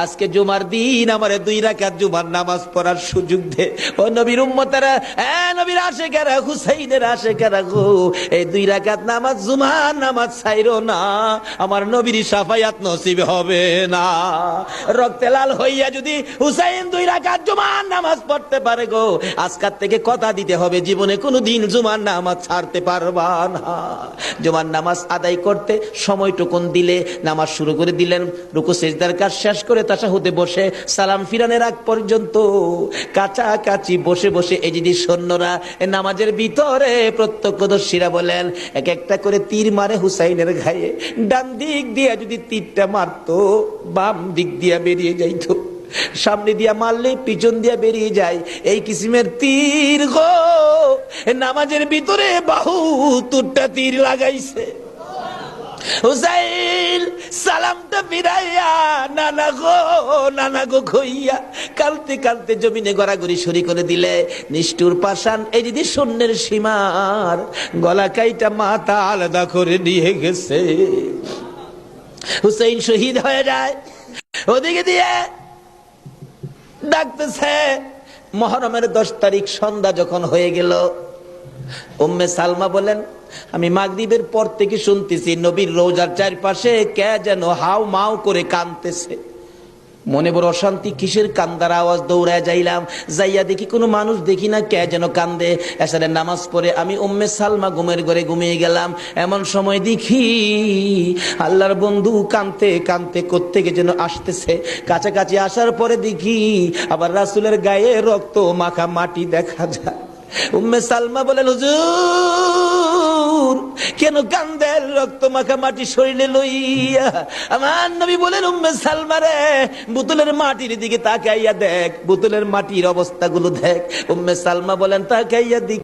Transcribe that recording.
আজকে জুমার দিন আমারে 2 রাকাত জুমার নামাজ পড়ার সুযোগ দে। ও নবীর উম্মতেরা, নবীর আশিকেরা, হুসাইনের আশিকেরা গো, এই 2 রাকাত নামাজ জুমার নামাজ ছাইরো না, আমার নবীর শাফায়াত নসিব হবে না। রক্তে লাল হইয়া যদি হুসাইন 2 রাকাত জুমার নামাজ পড়তে পারে গো, আজকাল থেকে কথা দিতে হবে জীবনে কোনোদিন জুমার নামাজ ছাড়তে পারবা না। জুমার নামাজ আদায় করতে সময়টুকুন দিলে নামাজ শুরু করে দিলেন, রুকু সিজদার কাজ শেষ করে তাশাহুদে বসে সালাম ফিরানের আগ পর্যন্ত কাছাকাছি বসে বসে এই যে সৈন্যরা নামাজের ভিতরে প্রত্যক্ষদর্শীরা বলেন এক একটা করে তীর মারে হুসাইনের গায়ে। ডান দিক দিয়ে যদি তীরটা মারতো, বাম দিক দিয়ে বেরিয়ে যাইতো, সামনে দিয়া মারলে পিছন দিয়া বেরিয়ে যায়, এই কিসিমের তীর গো নামাজের ভিতরে বাহুতুরটা তীর লাগাইছে। হুসাইন সালামটা ফিরাইয়া নানা গো কইয়া কালতে কালতে জমিনে গড়াগড়ি শুরু করে দিলে। নিষ্ঠুর পাষাণ এই যদি সৈন্যের সীমার গলা কাইটা মাথা আলাদা করে নিয়ে গেছে। হুসাইন শহীদ হয়ে যায়। ওদিকে দিয়ে ডাকতেছে। মুহররমের 10 তারিখ সন্ধ্যা যখন হয়ে গেল, উম্মে সালমা বলেন আমি মাগরিবের পর থেকে শুনতেছি নবীর রওজার চারপাশে কে যেন হাউ মাউ করে কাঁদতেছে। মনে বড় অশান্তি, কিসের কান্দার আওয়াজ? দৌড়ায় যাইলাম, যাইয়া দেখি কোনো মানুষ দেখি না, কে যেন কান্দে। এসারের নামাজ পড়ে আমি উম্মে সালমা ঘুমের ঘরে ঘুমিয়ে গেলাম। এমন সময় দেখি আল্লাহর বন্ধু কাঁদতে কাঁদতে কোত্থেকে যেন আসতেছে। কাছাকাছি আসার পরে দেখি আবার রাসূলের গায়ে রক্ত মাখা মাটি দেখা যায়। উম্মে সালমা বলেন হুজুর কেন কান্দেন রক্ত মাখা মাটি শরীরে লইয়া? আমার নবী বলেন উম্মে সালমা রে, বোতলের মাটির দিকে তাকাইয়া দেখ, বোতলের মাটির অবস্থাগুলো দেখ। উম্মে সালমা বলেন তাকাইয়া দিক